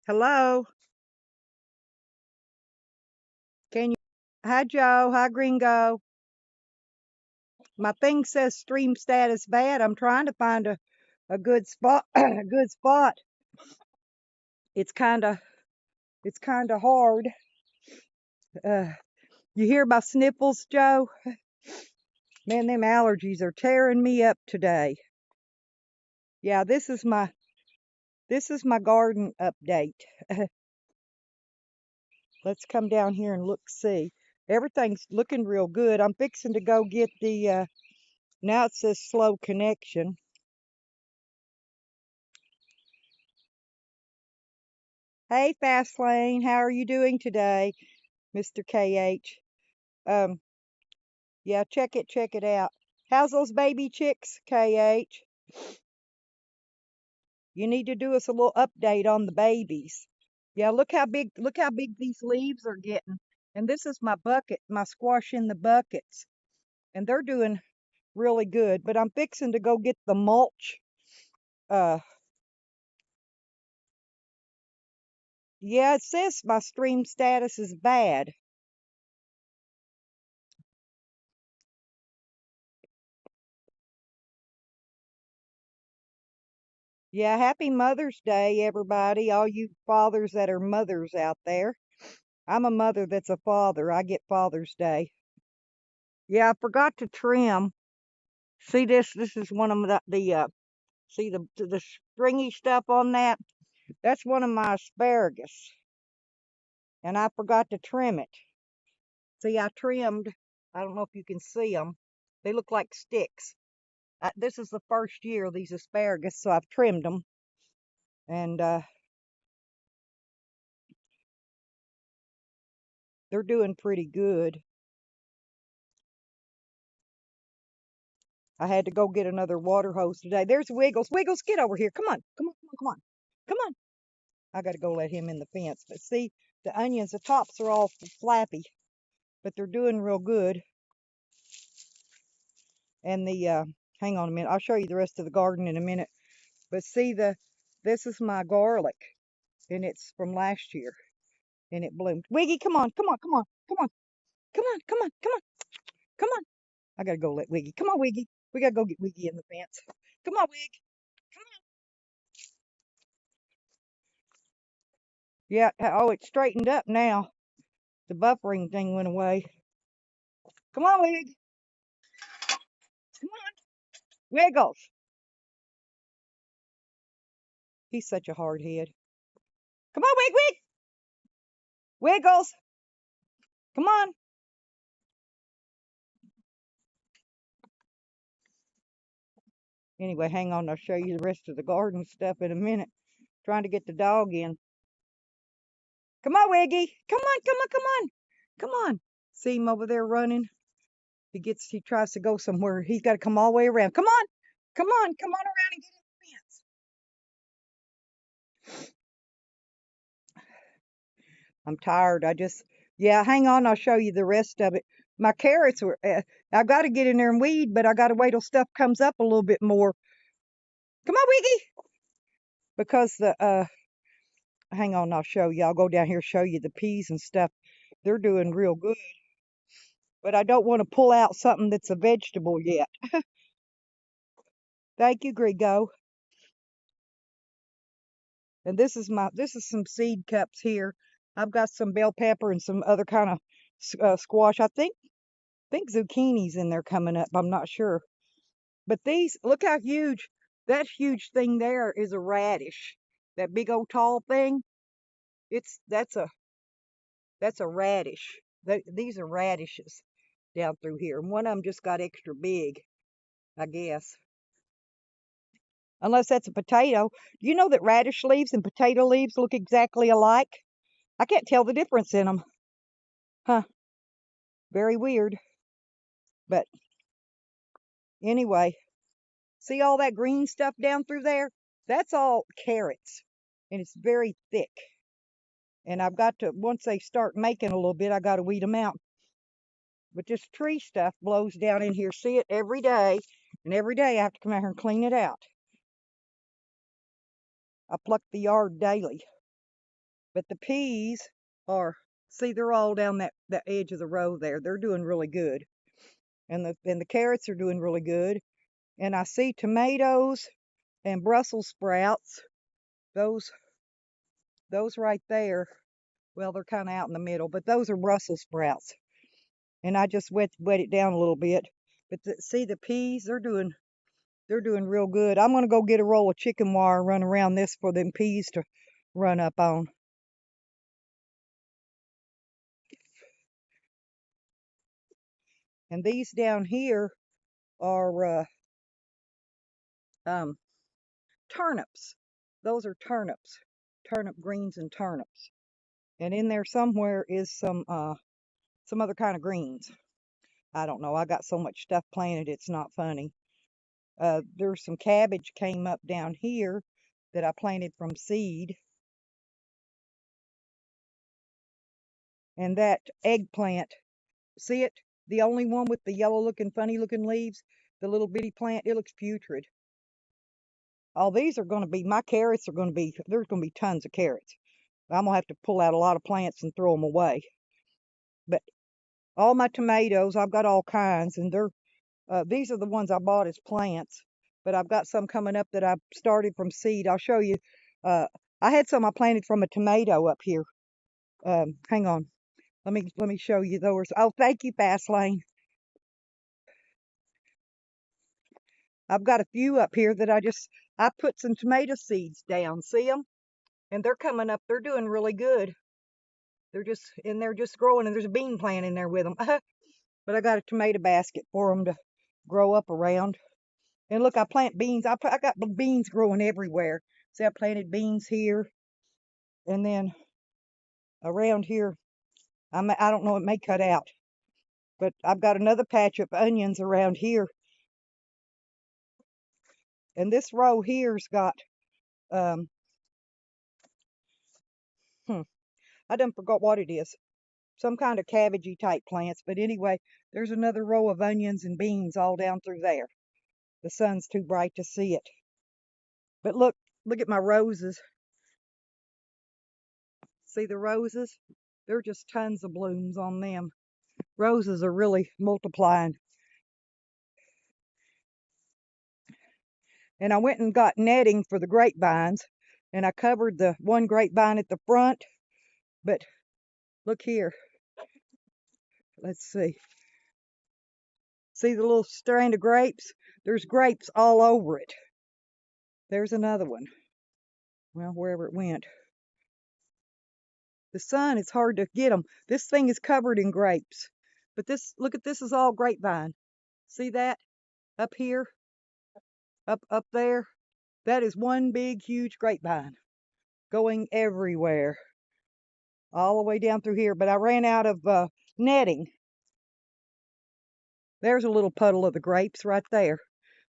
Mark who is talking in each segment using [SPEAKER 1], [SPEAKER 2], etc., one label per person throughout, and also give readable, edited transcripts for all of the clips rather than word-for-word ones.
[SPEAKER 1] Hello? Can you? Hi, Joe. Hi, Gringo. My thing says stream status bad. I'm trying to find a good spot. A good spot. It's kind of hard. Uh, you hear my sniffles, Joe? Man, them allergies are tearing me up today. Yeah, this is my garden update. Let's come down here and see. Everything's looking real good. I'm fixing to go get the now it says slow connection. Hey, Fastlane, how are you doing today, Mr. KH? Um, yeah, check it out. How's those baby chicks, KH? You need to do us a little update on the babies. Yeah, look how big these leaves are getting. And this is my bucket, my squash in the buckets. And they're doing really good, but I'm fixing to go get the mulch. Uh, yeah, it says my stream status is bad. Yeah, happy Mother's Day, everybody, all you fathers that are mothers out there. I'm a mother that's a father. I get Father's Day. Yeah, I forgot to trim. See this? This is one of see the stringy stuff on that? That's one of my asparagus, and I forgot to trim it. See, I trimmed. I don't know if you can see them. They look like sticks. This is the first year of these asparagus, so I've trimmed them, and they're doing pretty good. I had to go get another water hose today. There's Wiggles. Wiggles, get over here. Come on. Come on. Come on. Come on. Come on. I got to go let him in the fence. But see, the onions, the tops are all flappy, but they're doing real good. And hang on a minute. I'll show you the rest of the garden in a minute. But see, this is my garlic, and it's from last year, and it bloomed. Wiggy, come on. Come on. Come on. Come on. Come on. Come on. Come on. Come on. I got to go let Wiggy. Come on, Wiggy. We got to go get Wiggy in the fence. Come on, Wig. Come on. Yeah. Oh, it's straightened up now. The buffering thing went away. Come on, Wig. Come on. Wiggles. He's such a hard head. Come on, Wig, Wig. Wiggles. Come on. Anyway, hang on. I'll show you the rest of the garden stuff in a minute. Trying to get the dog in. Come on, Wiggy. Come on, come on, come on. Come on. See him over there running? He tries to go somewhere. He's got to come all the way around. Come on. Come on. Come on around and get in the fence. I'm tired. Yeah, hang on. I'll show you the rest of it. My carrots I've got to get in there and weed, but I got to wait till stuff comes up a little bit more. Come on, Wiggy. Because hang on, I'll show you. I'll go down here, show you the peas and stuff. They're doing real good. But I don't want to pull out something that's a vegetable yet. Thank you, Grigo. And this is some seed cups here. I've got some bell pepper and some other kind of squash. I think zucchini's in there coming up. I'm not sure. But look how huge. That huge thing there is a radish. That big old tall thing. It's that's a radish. These are radishes down through here. And one of them just got extra big, I guess. Unless that's a potato. Do you know that radish leaves and potato leaves look exactly alike? I can't tell the difference in them. Huh. Very weird. But anyway, see all that green stuff down through there? That's all carrots. And it's very thick. And once they start making a little bit, I got to weed them out. But this tree stuff blows down in here. See it every day. And every day I have to come out here and clean it out. I pluck the yard daily. But the peas are, see, they're all down that edge of the row there. They're doing really good. And the carrots are doing really good. And I see tomatoes and Brussels sprouts. Those right there, well, they're kind of out in the middle, but those are Brussels sprouts. And I just wet it down a little bit. But see the peas, they're doing real good. I'm gonna go get a roll of chicken wire, run around this for them peas to run up on. And these down here are turnips. Those are turnips, turnip greens and turnips. And in there somewhere is some other kind of greens. I don't know. I got so much stuff planted, it's not funny. There's some cabbage came up down here that I planted from seed. And that eggplant, see it? The only one with the yellow looking, funny looking leaves, the little bitty plant, it looks putrid. All these are going to be, my carrots are going to be, there's going to be tons of carrots. I'm going to have to pull out a lot of plants and throw them away. But all my tomatoes, I've got all kinds, and these are the ones I bought as plants. But I've got some coming up that I started from seed. I'll show you. I had some I planted from a tomato up here. Hang on. Let me show you those. Oh, thank you, Fast Lane. I've got a few up here that I put some tomato seeds down. See them? And they're coming up. They're doing really good. They're just growing, and there's a bean plant in there with them. But I got a tomato basket for them to grow up around. And look, I plant beans. I got beans growing everywhere. See, I planted beans here, and then around here, I don't know, it may cut out, but I've got another patch of onions around here. And this row here's got I done forgot what it is. Some kind of cabbagey type plants. But anyway, there's another row of onions and beans all down through there. The sun's too bright to see it. But look at my roses. See the roses? There are just tons of blooms on them. Roses are really multiplying. And I went and got netting for the grapevines, and I covered the one grapevine at the front. But look here. Let's see. See the little strand of grapes? There's grapes all over it. There's another one. Well, wherever it went. The sun, it's hard to get them. This thing is covered in grapes. But look at this is all grapevine. See that? Up here? Up there? That is one big, huge grapevine. Going everywhere. All the way down through here. But I ran out of netting. There's a little puddle of the grapes right there.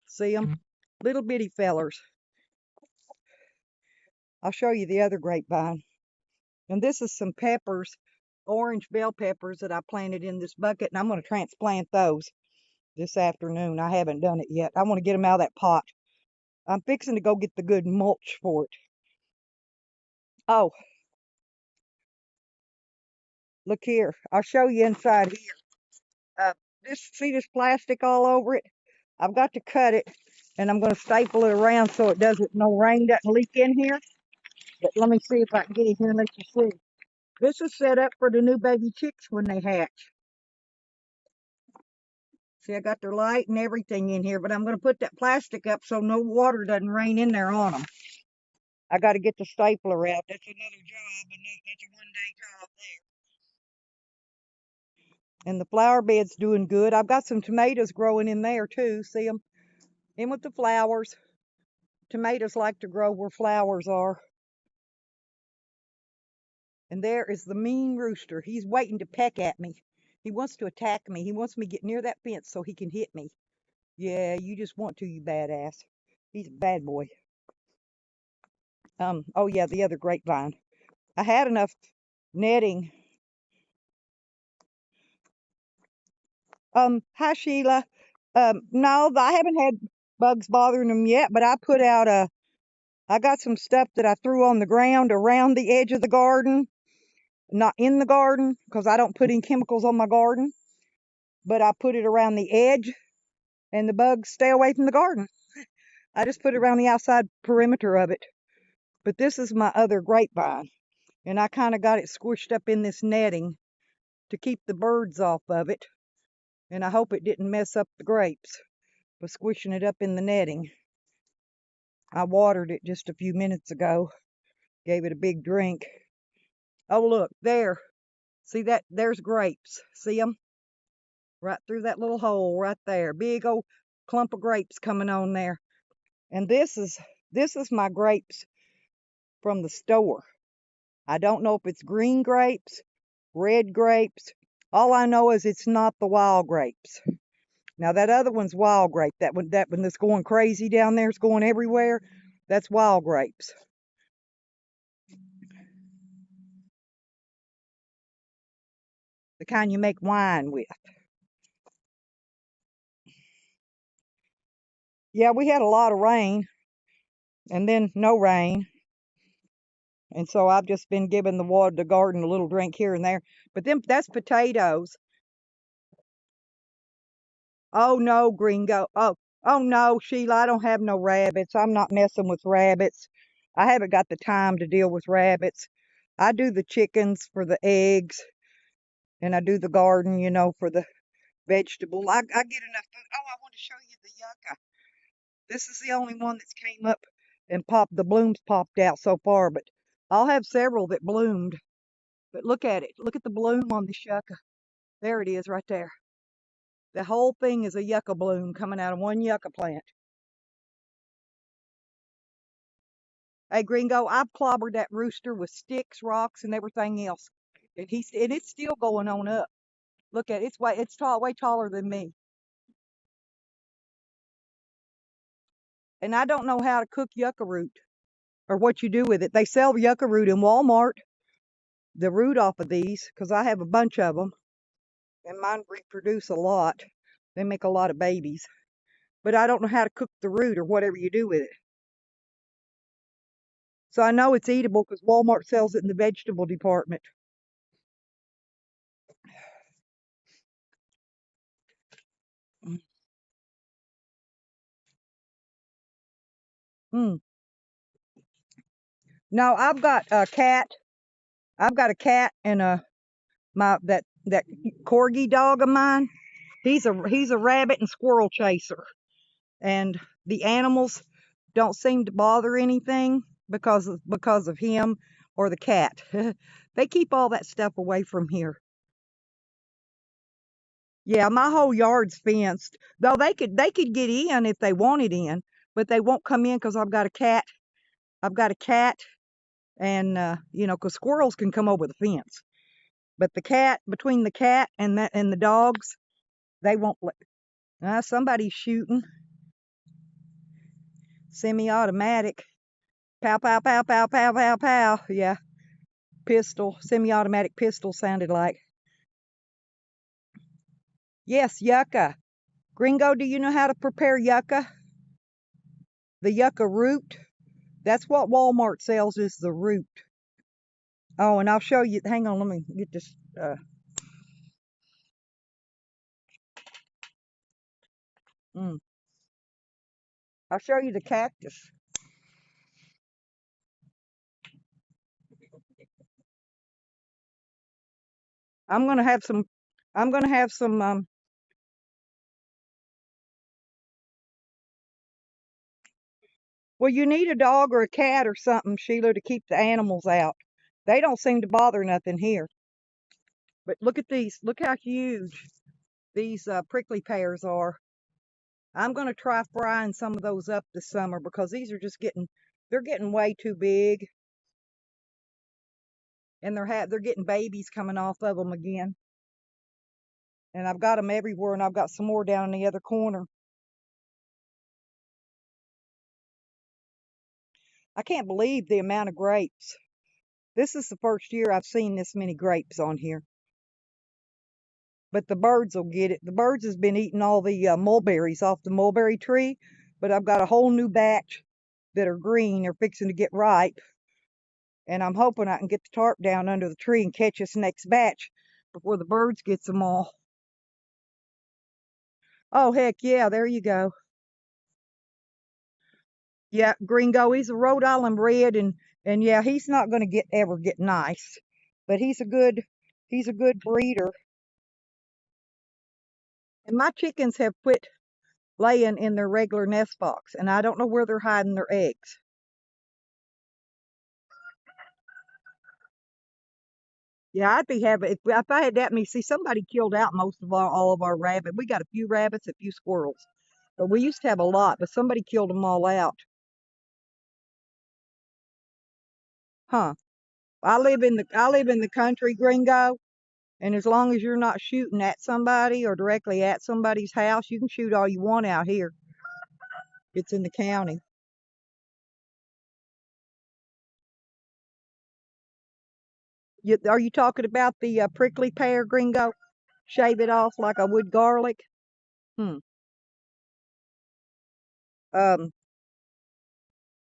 [SPEAKER 1] See them? Little bitty fellers. I'll show you the other grapevine. And this is some peppers, orange bell peppers that I planted in this bucket, and I'm going to transplant those this afternoon. I haven't done it yet. I want to get them out of that pot. I'm fixing to go get the good mulch for it. Oh, look here. I'll show you inside here. See this plastic all over it? I've got to cut it, and I'm going to staple it around so no rain doesn't leak in here. But let me see if I can get it here and let you see. This is set up for the new baby chicks when they hatch. See, I got their light and everything in here, but I'm going to put that plastic up so no water doesn't rain in there on them. I got to get the stapler out. That's another job, and that's a one-day job there. And the flower bed's doing good. I've got some tomatoes growing in there too. See them? In with the flowers. Tomatoes like to grow where flowers are. And there is the mean rooster. He's waiting to peck at me. He wants to attack me. He wants me to get near that fence so he can hit me. Yeah, you just want to, you badass. He's a bad boy. Oh yeah, the other grapevine. I had enough netting. Hi Sheila. No, I haven't had bugs bothering them yet, but I put out I got some stuff that I threw on the ground around the edge of the garden. Not in the garden, because I don't put any chemicals on my garden. But I put it around the edge, and the bugs stay away from the garden. I just put it around the outside perimeter of it. But this is my other grapevine. And I kind of got it squished up in this netting to keep the birds off of it. And I hope it didn't mess up the grapes by squishing it up in the netting. I watered it just a few minutes ago. Gave it a big drink. Oh, look, there. See that? There's grapes. See them? Right through that little hole right there. Big old clump of grapes coming on there. And this is my grapes from the store. I don't know if it's green grapes, red grapes. All I know is it's not the wild grapes. Now that other one's wild grape. That one that's going crazy down there, it's going everywhere. That's wild grapes. The kind you make wine with. Yeah, we had a lot of rain and then no rain. And so I've just been giving the garden a little drink here and there. But then that's potatoes. Oh no, Gringo. Oh no, Sheila, I don't have no rabbits. I'm not messing with rabbits. I haven't got the time to deal with rabbits. I do the chickens for the eggs, and I do the garden, for the vegetable. I get enough food. Oh, I want to show you the yucca. This is the only one that's came up and popped. The blooms popped out so far, but I'll have several that bloomed. But look at it. Look at the bloom on this yucca. There it is right there. The whole thing is a yucca bloom coming out of one yucca plant. Hey, Gringo, I've clobbered that rooster with sticks, rocks, and everything else. And it's still going on up. Look at it. It's tall, way taller than me. And I don't know how to cook yucca root or what you do with it. They sell yucca root in Walmart, the root off of these, because I have a bunch of them. And mine reproduce a lot. They make a lot of babies. But I don't know how to cook the root or whatever you do with it. So I know it's eatable because Walmart sells it in the vegetable department. Mm. No, I've got a cat. I've got a cat and that corgi dog of mine. He's a rabbit and squirrel chaser, and the animals don't seem to bother anything because of him or the cat. They keep all that stuff away from here. Yeah, my whole yard's fenced. Though they could get in if they wanted in, but they won't come in because I've got a cat. I've got a cat, and because squirrels can come over the fence, but between the cat and the dogs, they won't let. Somebody's shooting. Semi-automatic. Pow, pow, pow, pow, pow, pow, pow. Yeah, pistol. Semi-automatic pistol sounded like. Yes, yucca. Gringo, do you know how to prepare yucca? The yucca root? That's what Walmart sells is the root. Oh, and I'll show you. Hang on, let me get this. Mm, I'll show you the cactus. I'm gonna have some. I'm gonna have some. Well, you need a dog or a cat or something, Sheila, to keep the animals out. They don't seem to bother nothing here. But look at these. Look how huge these prickly pears are. I'm going to try frying some of those up this summer because these are just they're getting way too big. And they're getting babies coming off of them again. And I've got them everywhere, and I've got some more down in the other corner. I can't believe the amount of grapes. This is the first year I've seen this many grapes on here. But the birds will get it. The birds has been eating all the mulberries off the mulberry tree, but I've got a whole new batch that are green are fixing to get ripe. And I'm hoping I can get the tarp down under the tree and catch this next batch before the birds gets them all. Oh, heck yeah, there you go. Yeah, Gringo, he's a Rhode Island red, and yeah, he's not going to ever get nice, but he's a good breeder. And my chickens have quit laying in their regular nest box, and I don't know where they're hiding their eggs. Yeah, I'd be happy if I had that many. See, somebody killed out most of all of our rabbits. We got a few rabbits, a few squirrels, but we used to have a lot, but somebody killed them all out. Huh? I live in the country, Gringo, and as long as you're not shooting at somebody or directly at somebody's house, you can shoot all you want out here. It's in the county. Are you talking about the prickly pear, Gringo? Shave it off like I would garlic. Hmm. Um,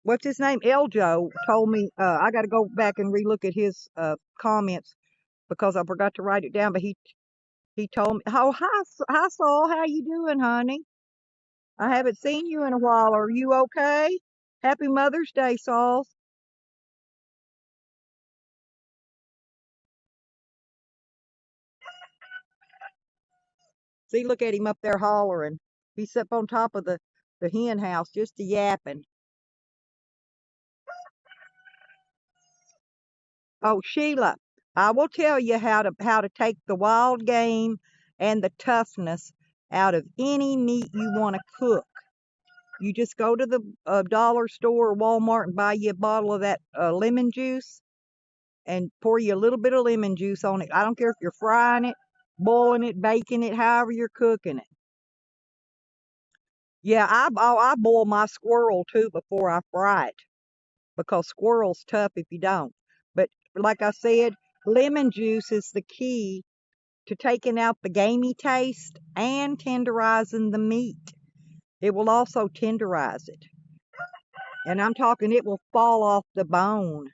[SPEAKER 1] what's his name? Eljo told me I got to go back and relook at his comments because I forgot to write it down. But he told me, "Oh, hi, Saul. How you doing, honey? I haven't seen you in a while. Are you okay? Happy Mother's Day, Saul." See, look at him up there hollering. He's up on top of the hen house just a yapping. Oh, Sheila, I will tell you how to take the wild game and the toughness out of any meat you want to cook. You just go to the dollar store or Walmart and buy you a bottle of that lemon juice and pour you a little bit of lemon juice on it. I don't care if you're frying it, boiling it, baking it, however you're cooking it. Yeah, I boil my squirrel too before I fry it because squirrel's tough if you don't. But like I said, lemon juice is the key to taking out the gamey taste and tenderizing the meat. It will also tenderize it. And I'm talking it will fall off the bone.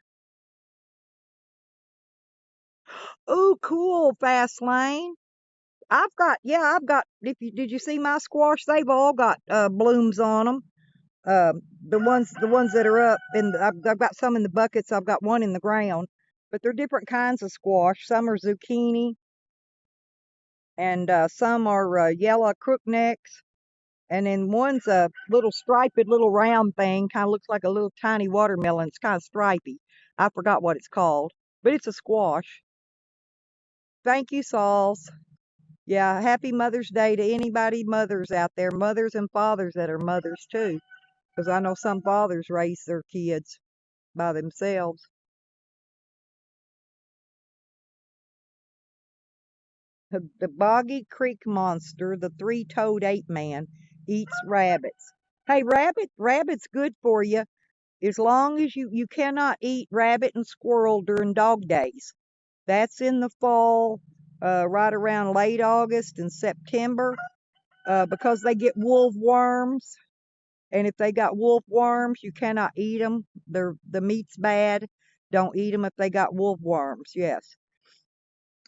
[SPEAKER 1] Ooh, cool, Fast Lane. I've got, if you, did you see my squash? They've all got blooms on them. The ones that are up I've got some in the buckets. I've got one in the ground, but they're different kinds of squash. Some are zucchini and some are yellow crooknecks. And then one's a little striped little round thing, kind of looks like a little tiny watermelon. It's kind of stripy. I forgot what it's called, but it's a squash. Thank you, Sauls. Yeah, happy Mother's Day to anybody mothers out there, mothers and fathers that are mothers too, because I know some fathers raise their kids by themselves. The Boggy Creek Monster, the three-toed ape man, eats rabbits. Hey, rabbit's good for you as long as you cannot eat rabbit and squirrel during dog days. That's in the fall, right around late August and September, because they get wolf worms. And if they got wolf worms, you cannot eat them. The meat's bad. Don't eat them if they got wolf worms. Yes.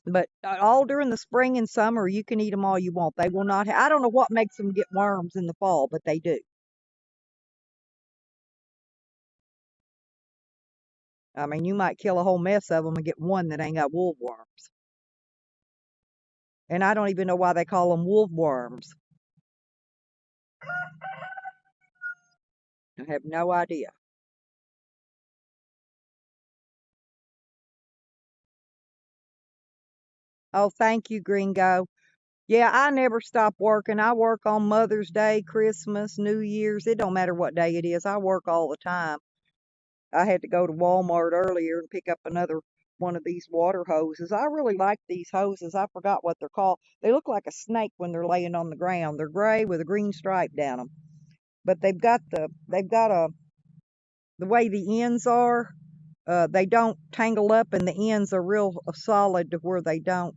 [SPEAKER 1] But all during the spring and summer, you can eat them all you want. They will not. I don't know what makes them get worms in the fall, but they do. I mean, you might kill a whole mess of them and get one that ain't got wolf worms. And I don't even know why they call them wolf worms. I have no idea. Oh, thank you, Gringo. Yeah, I never stop working. I work on Mother's Day, Christmas, New Year's. It don't matter what day it is. I work all the time. I had to go to Walmart earlier and pick up another one of these water hoses. I really like these hoses. I forgot what they're called. They look like a snake when they're laying on the ground. They're gray with a green stripe down them. But they've got the way the ends are. They don't tangle up, and the ends are real solid to where they don't.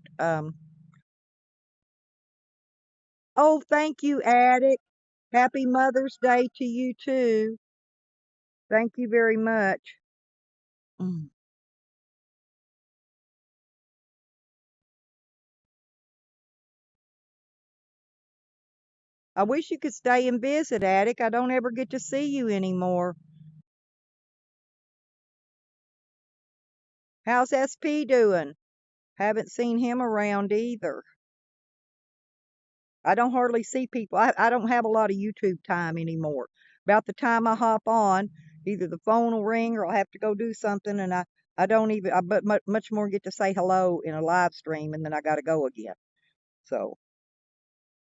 [SPEAKER 1] Oh, thank you, Addict. Happy Mother's Day to you too. Thank you very much. Mm. I wish you could stay and visit, Attic. I don't ever get to see you anymore. How's SP doing? Haven't seen him around either. I don't hardly see people. I don't have a lot of YouTube time anymore. About the time I hop on, either the phone will ring or I'll have to go do something, and I don't even I but much more get to say hello in a live stream, and then I got to go again. So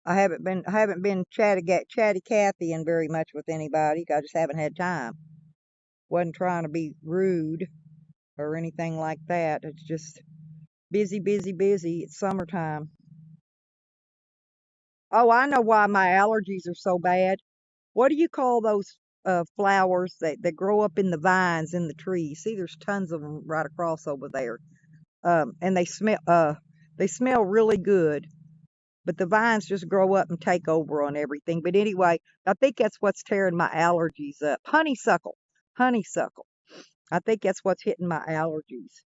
[SPEAKER 1] I haven't been chatty Cathy and very much with anybody. I just haven't had time. Wasn't trying to be rude or anything like that. It's just busy, busy, busy. It's summertime. Oh, I know why my allergies are so bad. What do you call those flowers that grow up in the vines in the trees? See, there's tons of them right across over there. And they smell really good, but the vines just grow up and take over on everything. But anyway, I think that's what's tearing my allergies up. Honeysuckle. Honeysuckle. I think that's what's hitting my allergies.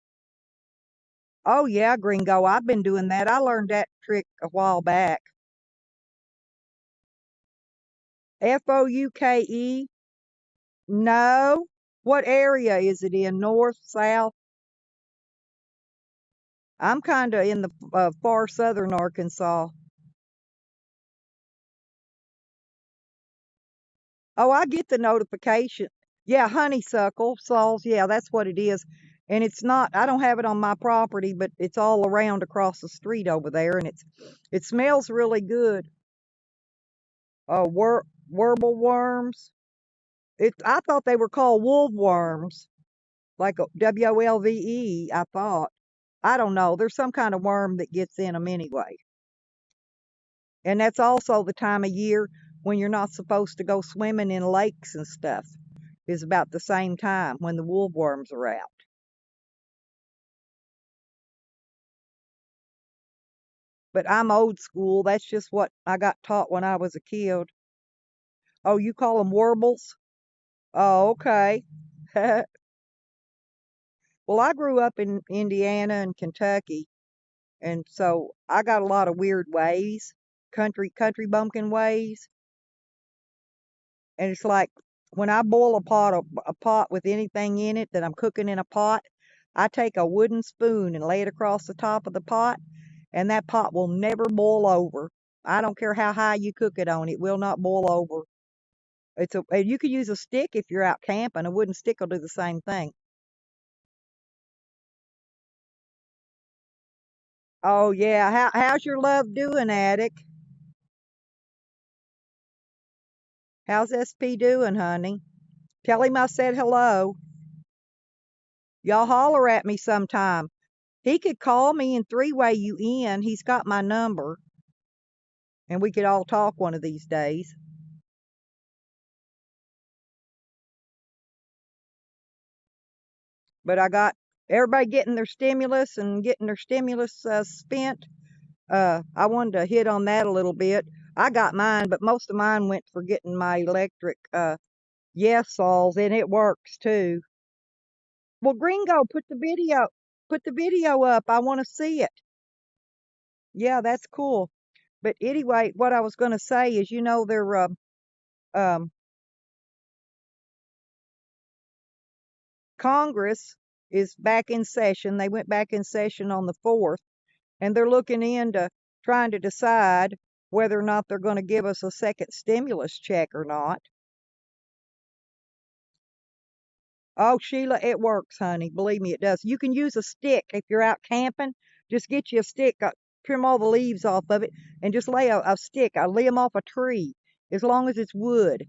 [SPEAKER 1] Oh yeah, gringo. I've been doing that. I learned that trick a while back. Fouke? No. What area is it in? North, south? I'm kind of in the far southern Arkansas. Oh, I get the notification. Yeah, honeysuckle, Saul's. Yeah, that's what it is. And it's not, I don't have it on my property, but it's all around across the street over there, and it smells really good. Oh, warble worms. I thought they were called wolf worms, like WOLVE, I thought. I don't know. There's some kind of worm that gets in them anyway. And that's also the time of year when you're not supposed to go swimming in lakes and stuff. Is about the same time when the woolworms are out. But I'm old school. That's just what I got taught when I was a kid. Oh, you call them warbles? Oh, okay. Well, I grew up in Indiana and Kentucky, and so I got a lot of weird ways, country bumpkin ways. And it's like when I boil a pot with anything in it that I'm cooking in a pot, I take a wooden spoon and lay it across the top of the pot, and that pot will never boil over. I don't care how high you cook it on, it will not boil over. And you could use a stick if you're out camping. A wooden stick will do the same thing. Oh yeah, how's your love doing, Attic? How's SP doing, honey? Tell him I said hello. Y'all holler at me sometime. He could call me and three-way you in. He's got my number, and we could all talk one of these days. But I got everybody getting their stimulus and getting their stimulus spent. I wanted to hit on that a little bit. I got mine, but most of mine went for getting my electric yes saws, and it works too. Well, Gringo, put the video up. I want to see it. Yeah, that's cool. But anyway, what I was going to say is, their um, Congress is back in session. They went back in session on the 4th, and they're looking into trying to decide whether or not they're going to give us a second stimulus check or not. Oh, Sheila, it works, honey. Believe me, it does. You can use a stick if you're out camping. Just get you a stick, trim all the leaves off of it, and just lay a stick, a limb off a tree. As long as it's wood,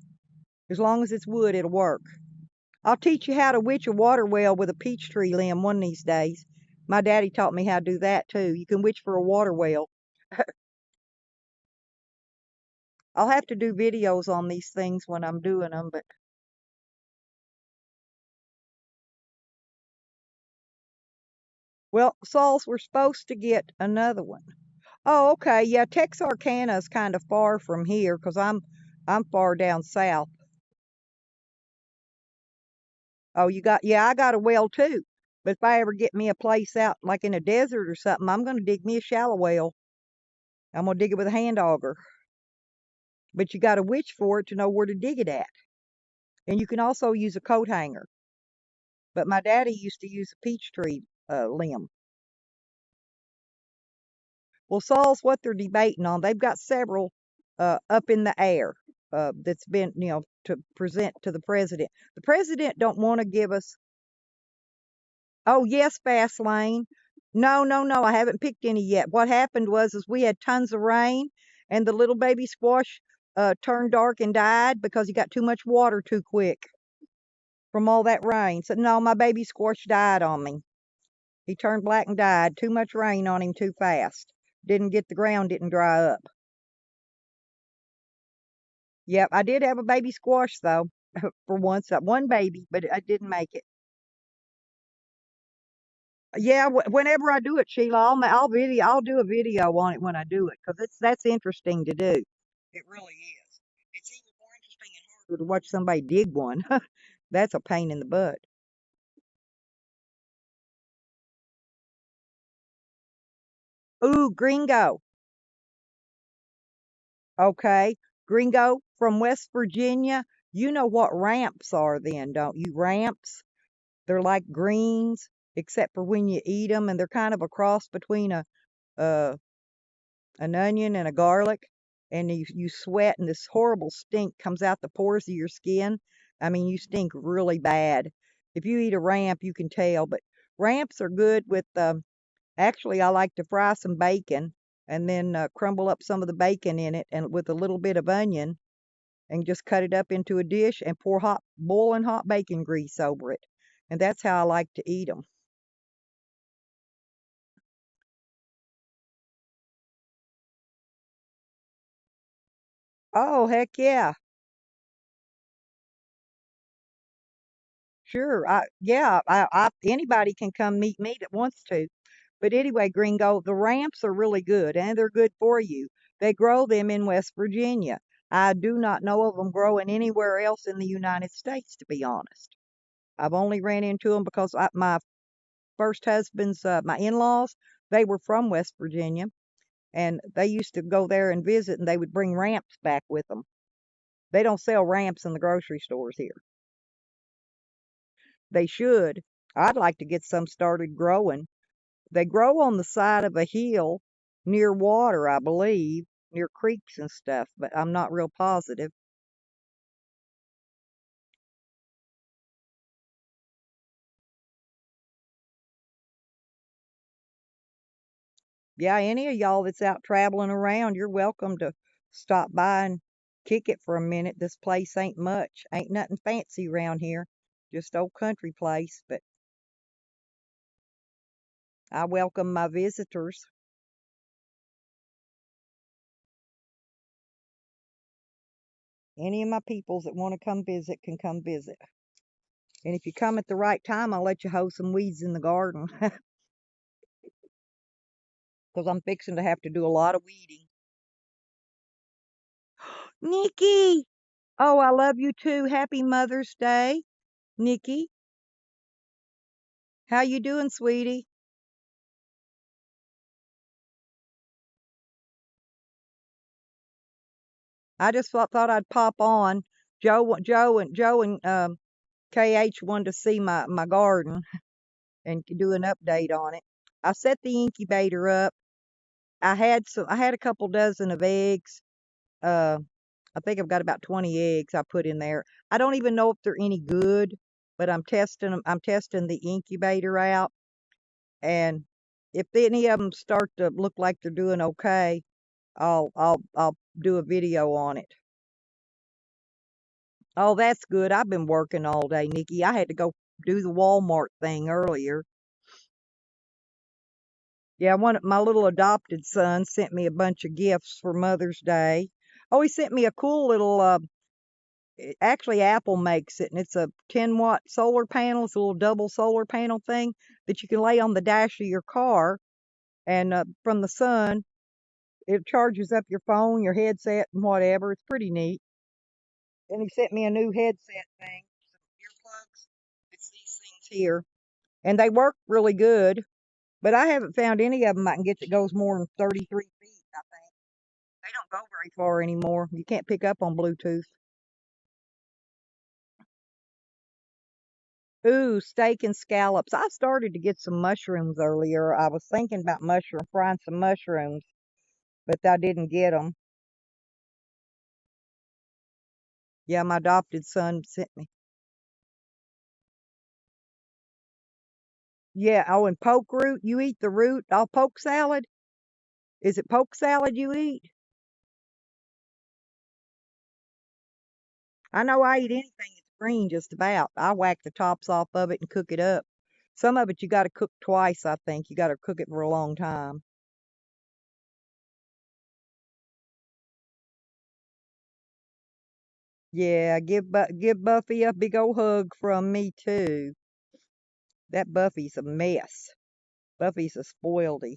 [SPEAKER 1] it'll work. I'll teach you how to witch a water well with a peach tree limb one of these days. My daddy taught me how to do that too. You can witch for a water well. I'll have to do videos on these things when I'm doing them, but well, Sauls, we're supposed to get another one. Oh, okay. Yeah, Texarkana is kind of far from here because I'm far down south. Oh, yeah, I got a well too. But if I ever get me a place out like in a desert or something, I'm going to dig me a shallow well. I'm going to dig it with a hand auger. But you got to witch for it to know where to dig it at. And you can also use a coat hanger. But my daddy used to use a peach tree limb. Well, Saul's what they're debating on. They've got several up in the air that's been, to present to the president. The president don't want to give us. Oh, yes, fast lane. No, no, no, I haven't picked any yet. What happened was is we had tons of rain and the little baby squash turned dark and died because he got too much water too quick from all that rain. So no, my baby squash died on me. He turned black and died. Too much rain on him too fast. The ground didn't dry up. Yep, I did have a baby squash though, for once, one baby, but I didn't make it. Yeah, whenever I do it, Sheila, I'll do a video on it when I do it because that's interesting to do. It really is. It's even more interesting and harder to watch somebody dig one. That's a pain in the butt. Ooh, gringo. Okay, gringo from West Virginia. You know what ramps are then, don't you? Ramps. They're like greens, except for when you eat them, and they're kind of a cross between uh an onion and a garlic, and you sweat, and this horrible stink comes out the pores of your skin. I mean, you stink really bad. If you eat a ramp, you can tell. But ramps are good with. Actually, I like to fry some bacon and then crumble up some of the bacon in it, and with a little bit of onion, and just cut it up into a dish and pour boiling hot bacon grease over it. And that's how I like to eat them. Oh, heck yeah. Sure. Anybody can come meet me that wants to. But anyway, Gringo, the ramps are really good and they're good for you. They grow them in West Virginia. I do not know of them growing anywhere else in the United States, to be honest. I've only ran into them because my first husband's, my in-laws, they were from West Virginia and they used to go there and visit and they would bring ramps back with them. They don't sell ramps in the grocery stores here. They should. I'd like to get some started growing. They grow on the side of a hill near water, I believe, near creeks and stuff, but I'm not real positive. Yeah, any of y'all that's out traveling around, you're welcome to stop by and kick it for a minute. This place ain't much. Ain't nothing fancy around here. Just old country place, but I welcome my visitors. Any of my peoples that want to come visit can come visit. And if you come at the right time, I'll let you hoe some weeds in the garden because I'm fixing to have to do a lot of weeding. Nikki! Oh, I love you too. Happy Mother's Day, Nikki. How you doing, sweetie? I just thought I'd pop on. Joe and KH wanted to see my garden and do an update on it. I set the incubator up. I had a couple dozen of eggs. Uh, I think I've got about 20 eggs I put in there. I don't even know if they're any good, but I'm testing them. I'm testing the incubator out, and if any of them start to look like they're doing okay, I'll do a video on it. Oh, that's good. I've been working all day, Nikki. I had to go do the Walmart thing earlier. Yeah, one of my little adopted son sent me a bunch of gifts for Mother's Day. Oh, he sent me a cool little actually Apple makes it, and it's a 10-watt solar panel. It's a little double solar panel thing that you can lay on the dash of your car, and from the sun it charges up your phone, your headset, and whatever. It's pretty neat. And he sent me a new headset thing, some earplugs. plants here, and they work really good, but I haven't found any of them I can get that goes more than 33 feet, I think. They don't go very far anymore. You can't pick up on Bluetooth. Ooh, steak and scallops. I started to get some mushrooms earlier. I was thinking about frying some mushrooms, but I didn't get them. Yeah, my adopted son sent me. Yeah, oh, and poke root. You eat the root? Oh, poke salad? Is it poke salad you eat? I know I eat anything that's green just about. I whack the tops off of it and cook it up. Some of it you got to cook twice, I think. You got to cook it for a long time. Yeah, give Buffy a big old hug from me too. That Buffy's a mess. Buffy's a spoiledy.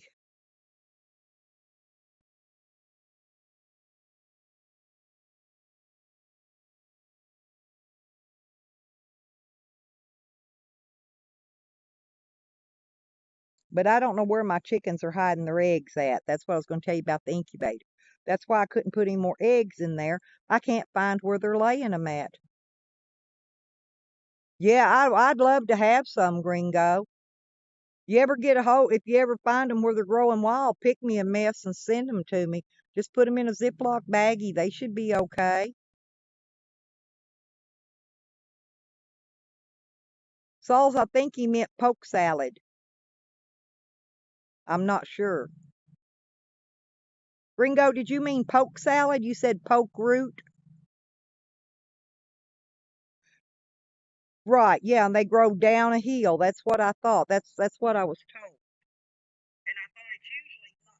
[SPEAKER 1] But I don't know where my chickens are hiding their eggs at. That's what I was going to tell you about the incubator. That's why I couldn't put any more eggs in there. I can't find where they're laying them at. Yeah, I'd love to have some, Gringo. You ever get a hold, if you ever find them where they're growing wild, pick me a mess and send them to me. Just put them in a Ziploc baggie. They should be okay. Sauls, I think he meant poke salad. I'm not sure. Gringo, did you mean poke salad? You said poke root? Right, yeah, and they grow down a hill. That's what I thought. That's what I was told. And I thought it's usually not.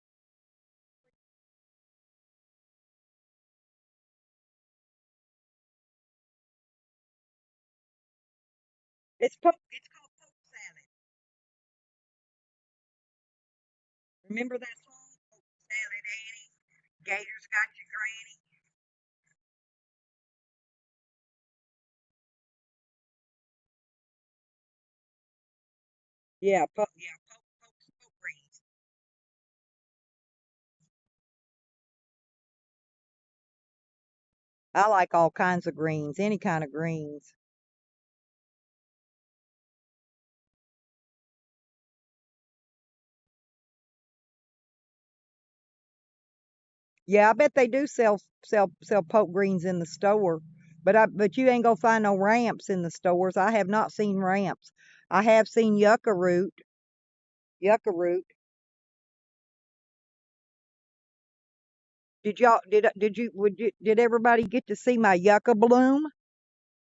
[SPEAKER 1] It's called poke salad. Remember that song? Poke salad Annie. Gators got your granny. Yeah, poke greens. I like all kinds of greens, any kind of greens. Yeah, I bet they do sell poke greens in the store. But you ain't gonna find no ramps in the stores. I have not seen ramps. I have seen yucca root. Yucca root. Did everybody get to see my yucca bloom?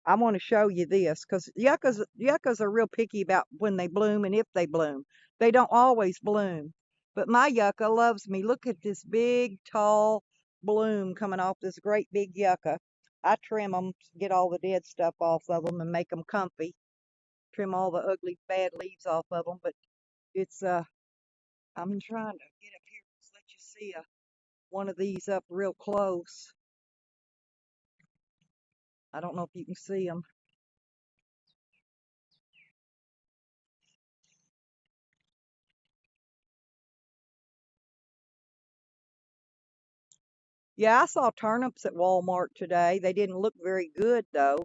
[SPEAKER 1] I want to show you this because yuccas are real picky about when they bloom and if they bloom. They don't always bloom. But my yucca loves me. Look at this big, tall bloom coming off this great big yucca. I trim them, get all the dead stuff off of them and make them comfy. Trim all the ugly, bad leaves off of them. But it's, I'm trying to get up here. Let's let you see one of these up real close. I don't know if you can see them. Yeah, I saw turnips at Walmart today. They didn't look very good though.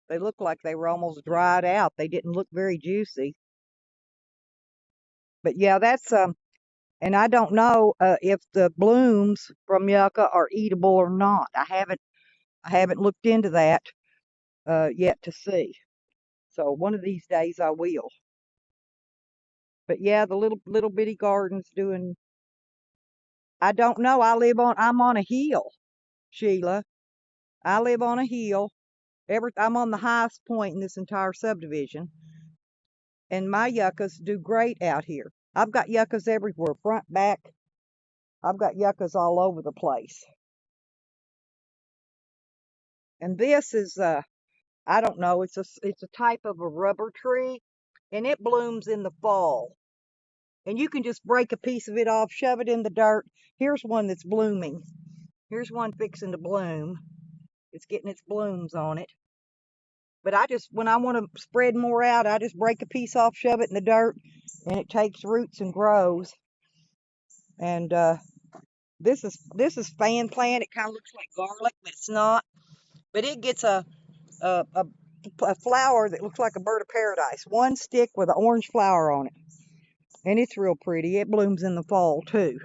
[SPEAKER 1] They looked like they were almost dried out. They didn't look very juicy. But yeah, that's and I don't know if the blooms from yucca are eatable or not. I haven't looked into that yet to see. So one of these days I will. But yeah, the little bitty garden's doing. I don't know. I'm on a hill, Sheila. I live on a hill. I'm on the highest point in this entire subdivision, and my yuccas do great out here. I've got yuccas everywhere, front, back. I've got yuccas all over the place. And this is I don't know, it's a type of a rubber tree, and it blooms in the fall. And you can just break a piece of it off, shove it in the dirt. Here's one that's blooming. Here's one fixing to bloom. It's getting its blooms on it. But I just, when I want to spread more out, I just break a piece off, shove it in the dirt, and it takes roots and grows. And this is fan plant. It kind of looks like garlic, but it's not. But it gets a, a a flower that looks like a bird of paradise. One stick with an orange flower on it. And it's real pretty. It blooms in the fall too.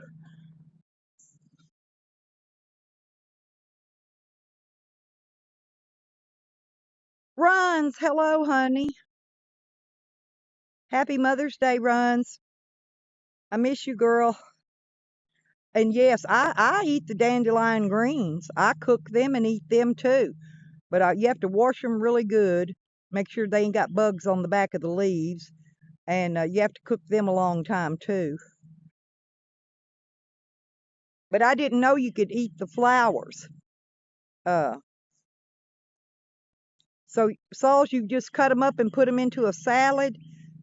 [SPEAKER 1] Runs, hello, honey. Happy Mother's Day, Runs. I miss you, girl. And yes, I eat the dandelion greens. I cook them and eat them too. But you have to wash them really good. Make sure they ain't got bugs on the back of the leaves. And you have to cook them a long time too. But I didn't know you could eat the flowers. Uh, so, Sauls, you just cut them up and put them into a salad?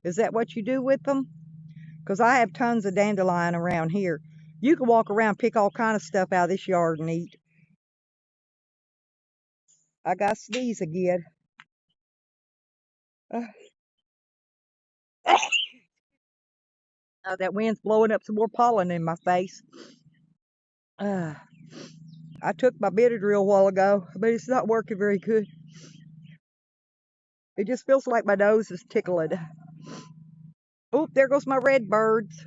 [SPEAKER 1] Is that what you do with them? Because I have tons of dandelion around here. You can walk around, pick all kind of stuff out of this yard and eat. I got sneeze again. Uh, that wind's blowing up some more pollen in my face. Uh, I took my Benadryl a while ago, but it's not working very good. It just feels like my nose is tickling. Oh, there goes my red birds.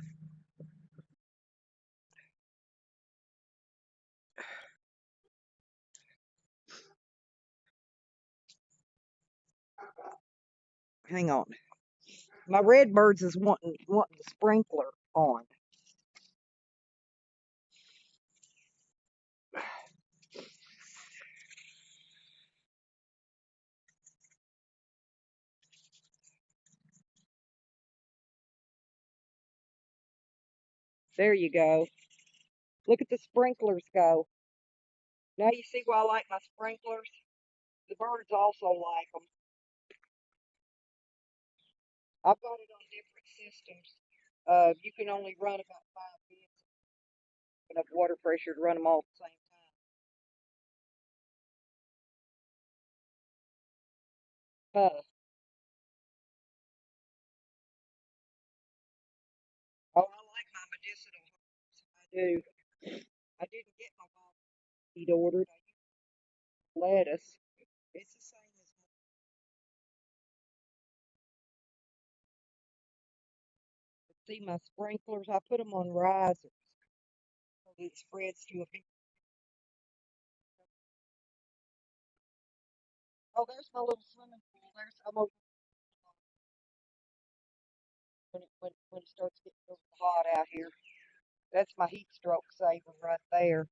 [SPEAKER 1] Hang on. My red birds is wanting the sprinkler on. There you go. Look at the sprinklers go. Now you see why I like my sprinklers? The birds also like them. I've got it on different systems. You can only run about 5 minutes enough water pressure to run them all at the same time. Oh, I like my medicinal herbs. I do. I didn't get my seed ordered. I used lettuce. It's the same as see my sprinklers. I put them on risers so that it spreads to a big. Oh, there's my little swimming pool. There's almost when it starts getting real hot out here. That's my heat stroke saver right there.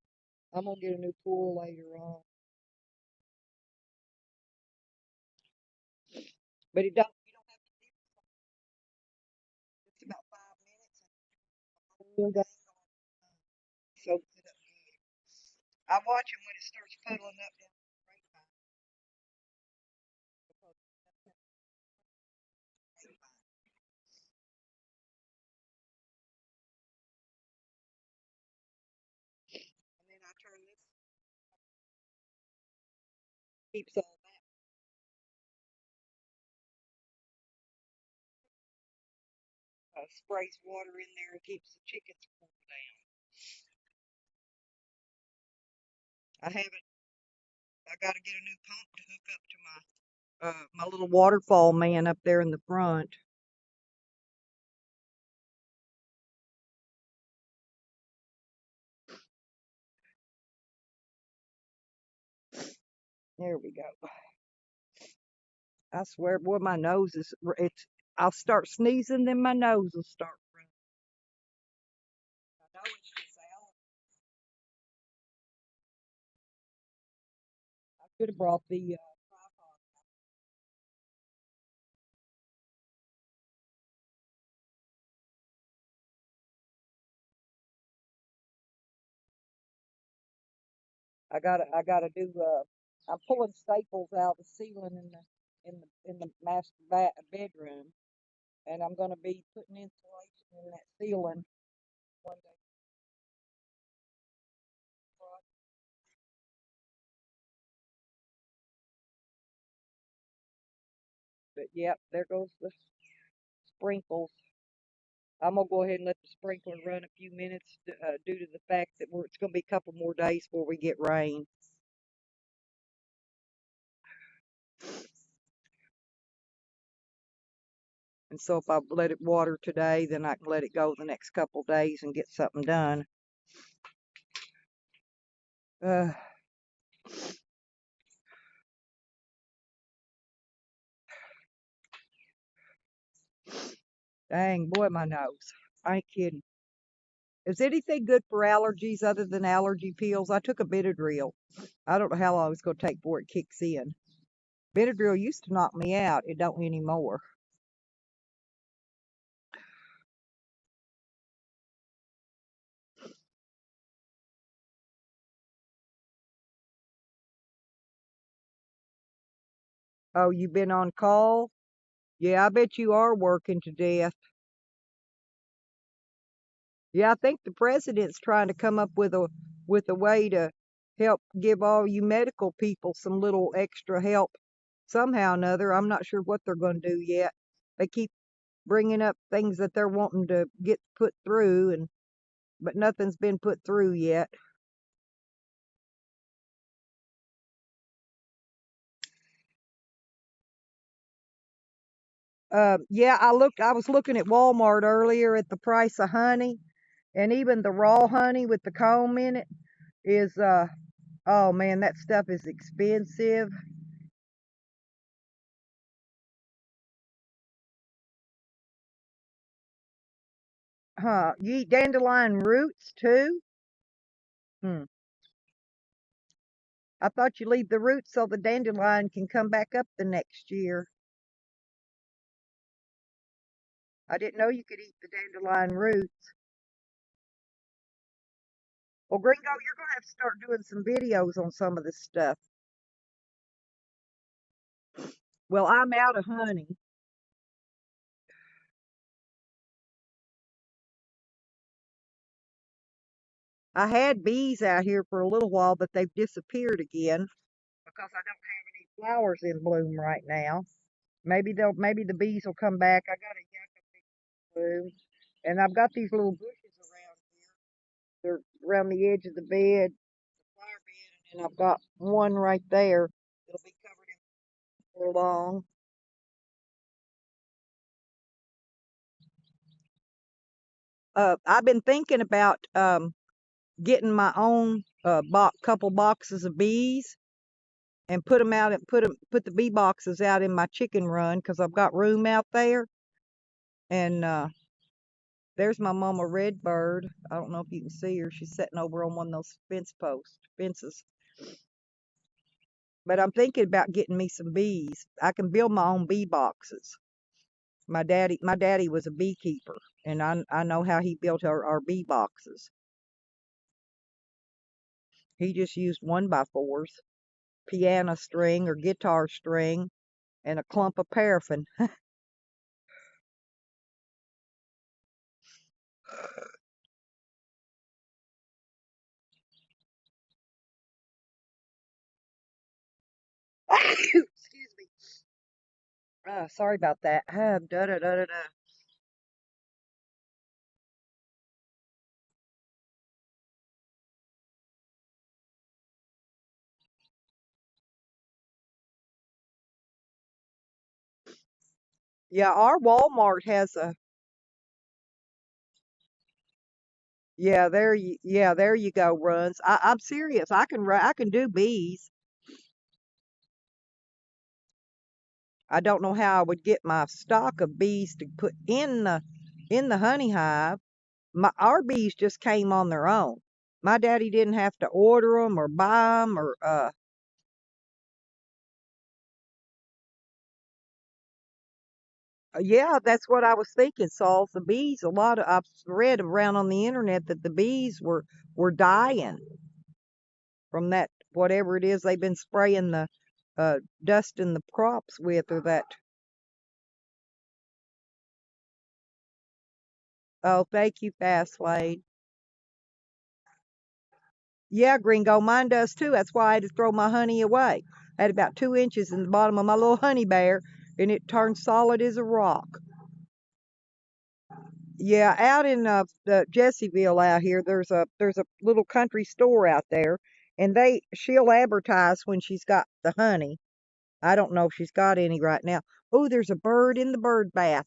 [SPEAKER 1] I'm gonna get a new pool later on. But it don't. You don't have to leave it. It's about 5 minutes. And the whole soaks it up good. I watch it when it starts puddling up down the grapevine. And then I turn this keeps all sprays water in there and keeps the chickens cool down. I haven't. I got to get a new pump to hook up to my little waterfall man up there in the front. There we go. I swear, boy, my nose is. It's. I'll start sneezing, then my nose will start running. I know it's just allergies. I should have brought the tripod. I gotta do. I'm pulling staples out the ceiling in the master bedroom, and I'm gonna be putting insulation in that ceiling one day. Yep, there goes the sprinkles. I'm gonna go ahead and let the sprinkler run a few minutes due to the fact that it's gonna be a couple more days before we get rain. And so if I let it water today, then I can let it go the next couple days and get something done. Uh, Dang, boy, my nose. I ain't kidding. Is anything good for allergies other than allergy pills? I took a Benadryl. I don't know how long it's going to take before it kicks in. Benadryl used to knock me out. It don't anymore. Oh, you been on call? Yeah, I bet you are working to death. Yeah, I think the president's trying to come up with a way to help give all you medical people some little extra help somehow or another. I'm not sure what they're going to do yet. They keep bringing up things that they're wanting to get put through, and but nothing's been put through yet. Yeah, I was looking at Walmart earlier at the price of honey, and even the raw honey with the comb in it is oh man, that stuff is expensive. Huh? You eat dandelion roots too? Hmm. I thought you leave the roots so the dandelion can come back up the next year. I didn't know you could eat the dandelion roots. Well, Gringo, you're gonna have to start doing some videos on some of this stuff. Well, I'm out of honey. I had bees out here for a little while, but they've disappeared again because I don't have any flowers in bloom right now. Maybe the bees will come back. I got a yucca bloom, and I've got these little bushes around here. They're around the edge of the bed, flower bed, and I've got one right there. It'll be covered in for long. I've been thinking about getting my own couple boxes of bees and put them out and put the bee boxes out in my chicken run because I've got room out there. And there's my mama redbird. I don't know if you can see her. She's sitting over on one of those fences. But I'm thinking about getting me some bees. I can build my own bee boxes. My daddy was a beekeeper, and I know how he built our bee boxes. He just used 1x4s, piano string or guitar string, and a clump of paraffin. Excuse me. Sorry about that. Da, da, da, da, da. Yeah, our Walmart has a. Yeah, there you go, runs. I'm serious. I can do bees. I don't know how I would get my stock of bees to put in the honey hive. Our bees just came on their own. My daddy didn't have to order them or buy them or yeah, that's what I was thinking, Saul. The bees, I've read around on the internet that the bees were dying from that whatever it is they've been spraying the dust in the crops with or that. Oh, thank you, Fast Lane. Yeah, Gringo, mine does too. That's why I had to throw my honey away. I had about 2 inches in the bottom of my little honey bear, and it turns solid as a rock. Yeah, out in the Jessieville out here, there's a little country store out there, and she'll advertise when she's got the honey. I don't know if she's got any right now. Oh, there's a bird in the bird bath.